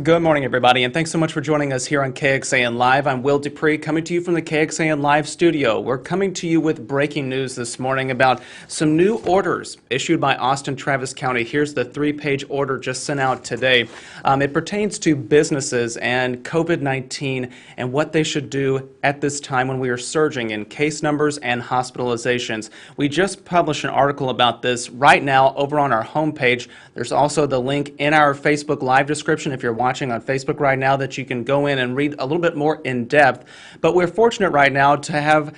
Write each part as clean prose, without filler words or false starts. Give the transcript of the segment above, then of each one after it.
Good morning, everybody, and thanks so much for joining us here on KXAN Live. I'm Will DuPree, coming to you from the KXAN Live studio. We're coming to you with breaking news this morning about some new orders issued by Austin Travis County. Here's the 3-page order just sent out today. It pertains to businesses and COVID-19 and what they should do at this time when we are surging in case numbers and hospitalizations. We just published an article about this right now over on our homepage. There's also the link in our Facebook Live description if you're watching on Facebook right now that you can go in and read a little bit more in depth. But we're fortunate right now to have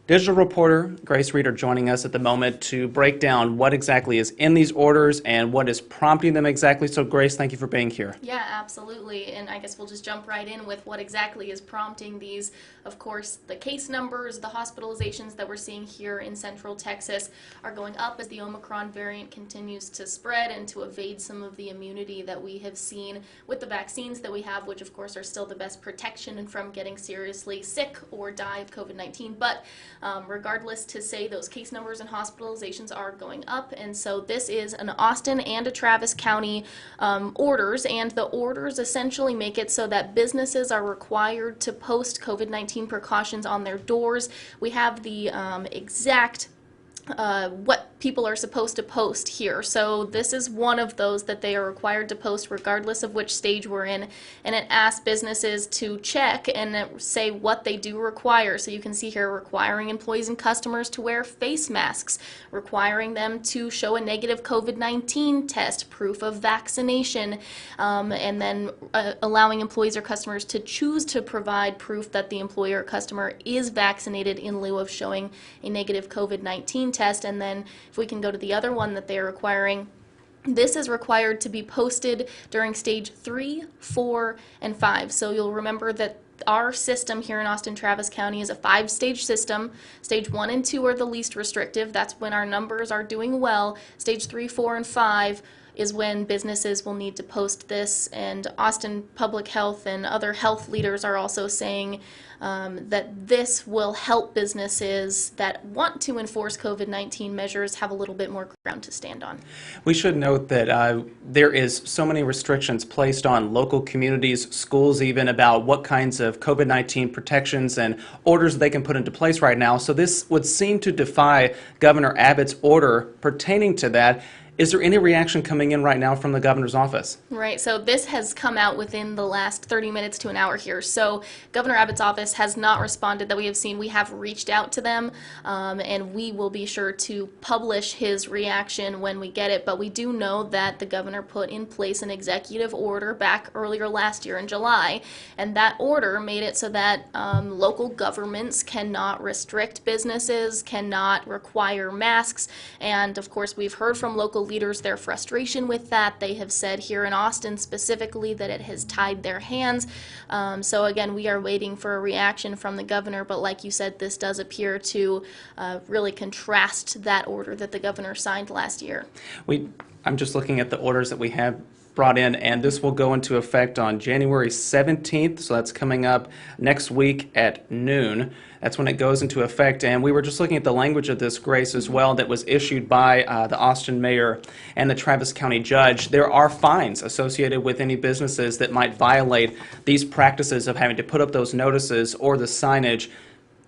digital reporter Grace Reeder joining us at the moment to break down what exactly is in these orders and what is prompting them exactly. So Grace, thank you for being here. Yeah, absolutely. And I guess we'll just jump right in with what exactly is prompting these. Of course, the case numbers, the hospitalizations that we're seeing here in Central Texas are going up as the Omicron variant continues to spread and to evade some of the immunity that we have seen with the vaccines that we have, which of course are still the best protection from getting seriously sick or die of COVID-19. But regardless, to say those case numbers and hospitalizations are going up, and so this is an Austin and a Travis County orders, and the orders essentially make it so that businesses are required to post COVID-19 precautions on their doors. We have the exact what people are supposed to post here. So this is one of those that they are required to post regardless of which stage we're in, and it asks businesses to check and say what they do require. So you can see here requiring employees and customers to wear face masks, requiring them to show a negative COVID-19 test, proof of vaccination, and then allowing employees or customers to choose to provide proof that the employee or customer is vaccinated in lieu of showing a negative COVID-19 test. And then if we can go to the other one that they are requiring, this is required to be posted during stage 3, 4, and 5. So you'll remember that our system here in Austin Travis County is a 5-stage system. Stage 1 and 2 are the least restrictive. That's when our numbers are doing well. Stage 3, 4, and 5 is when businesses will need to post this, and Austin Public Health and other health leaders are also saying that this will help businesses that want to enforce COVID-19 measures have a little bit more ground to stand on. We should note that there is so many restrictions placed on local communities, schools even, about what kinds of COVID-19 protections and orders they can put into place right now. So this would seem to defy Governor Abbott's order pertaining to that. Is there any reaction coming in right now from the governor's office? Right, so this has come out within the last 30 minutes to an hour here. So Governor Abbott's office has not responded that we have seen. We have reached out to them, and we will be sure to publish his reaction when we get it. But we do know that the governor put in place an executive order back earlier last year in July, and that order made it so that local governments cannot restrict businesses, cannot require masks, and of course we've heard from local leaders their frustration with that. They have said here in Austin specifically that it has tied their hands. So again, we are waiting for a reaction from the governor, but like you said, this does appear to really contrast that order that the governor signed last year. I'm just looking at the orders that we have brought in, and this will go into effect on January 17th, so that's coming up next week at noon. That's when it goes into effect, and we were just looking at the language of this, Grace, as well, that was issued by the Austin mayor and the Travis County judge. There are fines associated with any businesses that might violate these practices of having to put up those notices or the signage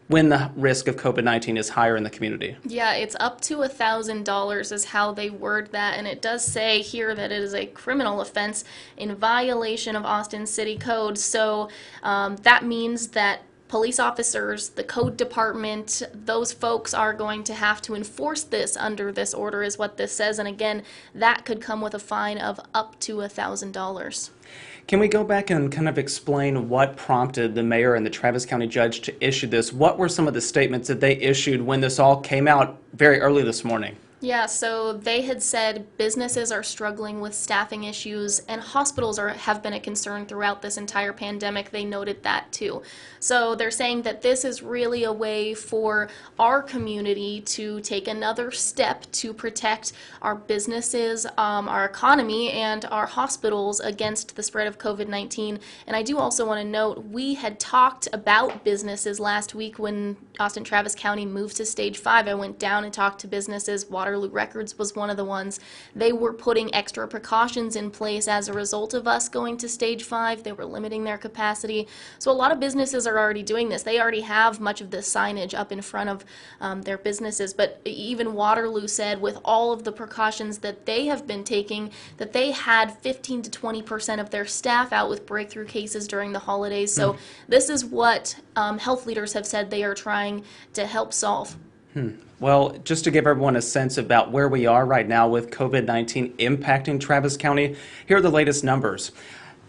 when the risk of COVID-19 is higher in the community. Yeah, it's up to $1,000 is how they word that, and it does say here that it is a criminal offense in violation of Austin City Code. So that means that police officers, the code department, those folks are going to have to enforce this under this order is what this says, and again, that could come with a fine of up to $1,000. Can we go back and kind of explain what prompted the mayor and the Travis County judge to issue this? What were some of the statements that they issued when this all came out very early this morning? Yeah, so they had said businesses are struggling with staffing issues, and hospitals have been a concern throughout this entire pandemic. They noted that too. So they're saying that this is really a way for our community to take another step to protect our businesses, our economy, and our hospitals against the spread of COVID-19. And I do also want to note, we had talked about businesses last week when Austin Travis County moved to stage 5. I went down and talked to businesses, water Waterloo Records was one of the ones. They were putting extra precautions in place as a result of us going to stage 5. They were limiting their capacity. So a lot of businesses are already doing this. They already have much of this signage up in front of their businesses. But even Waterloo said with all of the precautions that they have been taking, that they had 15 to 20% of their staff out with breakthrough cases during the holidays. So this is what health leaders have said they are trying to help solve. Well, just to give everyone a sense about where we are right now with COVID-19 impacting Travis County, here are the latest numbers.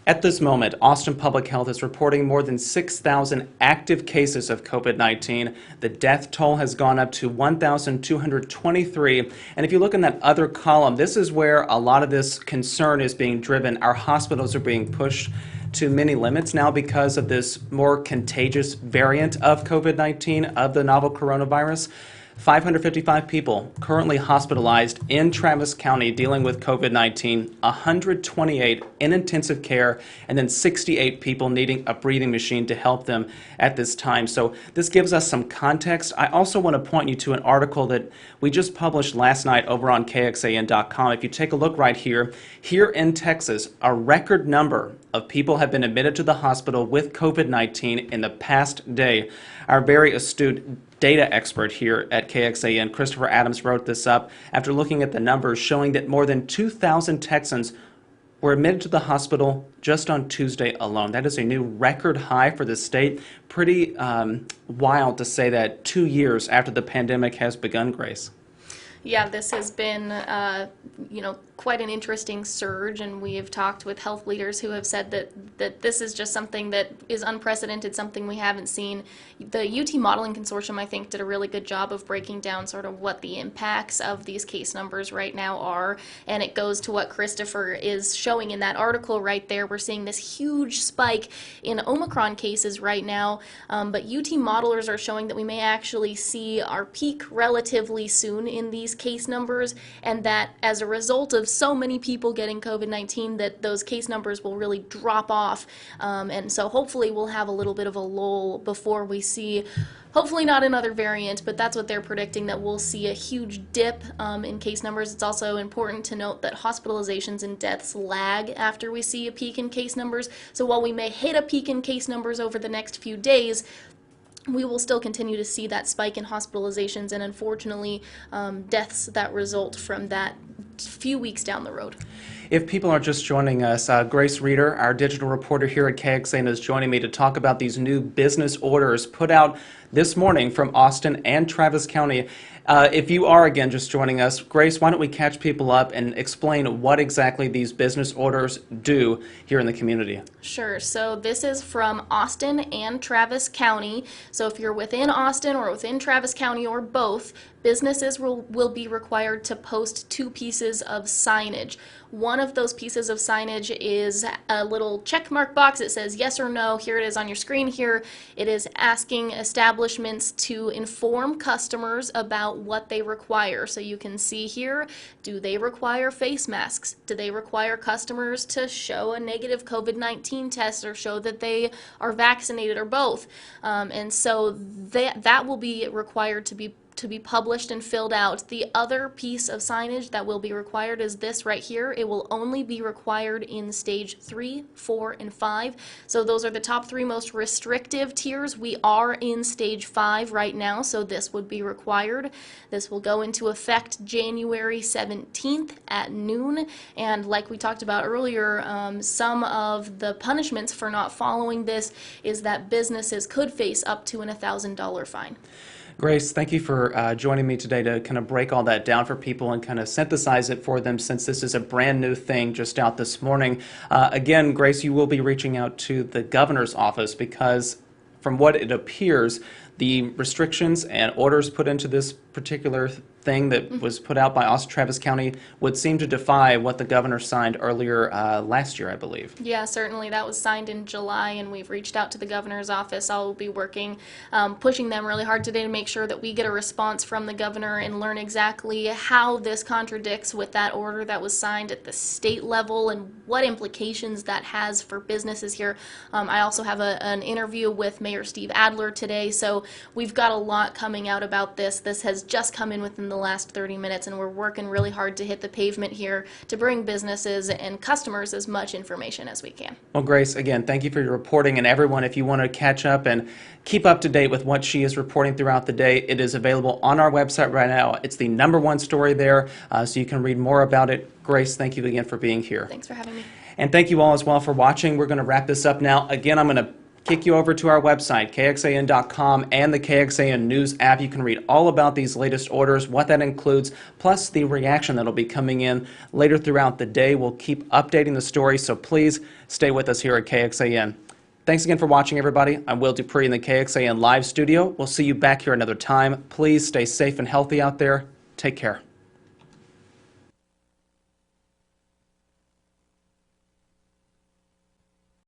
At this moment, Austin Public Health is reporting more than 6,000 active cases of COVID-19. The death toll has gone up to 1,223. And if you look in that other column, this is where a lot of this concern is being driven. Our hospitals are being pushed to many limits now because of this more contagious variant of COVID-19, of the novel coronavirus. 555 people currently hospitalized in Travis County dealing with COVID-19, 128 in intensive care, and then 68 people needing a breathing machine to help them at this time. So this gives us some context. I also want to point you to an article that we just published last night over on KXAN.com. If you take a look right here, here in Texas, a record number of people have been admitted to the hospital with COVID-19 in the past day. Our very astute data expert here at KXAN, Christopher Adams, wrote this up after looking at the numbers showing that more than 2,000 Texans were admitted to the hospital just on Tuesday alone. That is a new record high for the state. Pretty wild to say that 2 years after the pandemic has begun, Grace. Yeah, this has been, quite an interesting surge, and we have talked with health leaders who have said that this is just something that is unprecedented, something we haven't seen. The UT Modeling Consortium, I think, did a really good job of breaking down sort of what the impacts of these case numbers right now are, and it goes to what Christopher is showing in that article right there. We're seeing this huge spike in Omicron cases right now, but UT modelers are showing that we may actually see our peak relatively soon in these case numbers, and that as a result of so many people getting COVID-19 that those case numbers will really drop off, and so hopefully we'll have a little bit of a lull before we see, hopefully not another variant, but that's what they're predicting, that we'll see a huge dip in case numbers. It's also important to note that hospitalizations and deaths lag after we see a peak in case numbers, so while we may hit a peak in case numbers over the next few days, we will still continue to see that spike in hospitalizations and, unfortunately, deaths that result from that few weeks down the road. If people are just joining us, Grace Reeder, our digital reporter here at KXAN, is joining me to talk about these new business orders put out this morning from Austin and Travis County. If you are, again, just joining us, Grace, why don't we catch people up and explain what exactly these business orders do here in the community? Sure. So this is from Austin and Travis County. So if you're within Austin or within Travis County or both, businesses will be required to post 2 pieces of signage. One of those pieces of signage is a little check mark box. It says yes or no. Here it is on your screen here. It is asking establishments to inform customers about what they require. So you can see here, do they require face masks? Do they require customers to show a negative COVID-19 test or show that they are vaccinated, or both? And so that will be required to be published and filled out. The other piece of signage that will be required is this right here. It will only be required in stage 3, 4, and 5. So those are the top 3 most restrictive tiers. We are in stage 5 right now, so this would be required. This will go into effect January 17th at noon. And like we talked about earlier, some of the punishments for not following this is that businesses could face up to an $1,000 fine. Grace, thank you for joining me today to kind of break all that down for people and kind of synthesize it for them, since this is a brand new thing just out this morning. Again, Grace, you will be reaching out to the governor's office because from what it appears, the restrictions and orders put into this particular thing that was put out by Austin Travis County would seem to defy what the governor signed earlier last year, I believe. Yeah, certainly. That was signed in July, and we've reached out to the governor's office. I'll be working, pushing them really hard today to make sure that we get a response from the governor and learn exactly how this contradicts with that order that was signed at the state level and what implications that has for businesses here. I also have an interview with Mayor Steve Adler today, so we've got a lot coming out about this. This has just come in within the last 30 minutes, and we're working really hard to hit the pavement here to bring businesses and customers as much information as we can. Well, Grace, again, thank you for your reporting, and everyone, if you want to catch up and keep up to date with what she is reporting throughout the day, it is available on our website right now. It's the #1 story there, so you can read more about it. Grace, thank you again for being here. Thanks for having me. And thank you all as well for watching. We're going to wrap this up now. Again, I'm going to kick you over to our website, KXAN.com, and the KXAN News app. You can read all about these latest orders, what that includes, plus the reaction that'll be coming in later throughout the day. We'll keep updating the story, so please stay with us here at KXAN. Thanks again for watching, everybody. I'm Will DuPree in the KXAN Live studio. We'll see you back here another time. Please stay safe and healthy out there. Take care.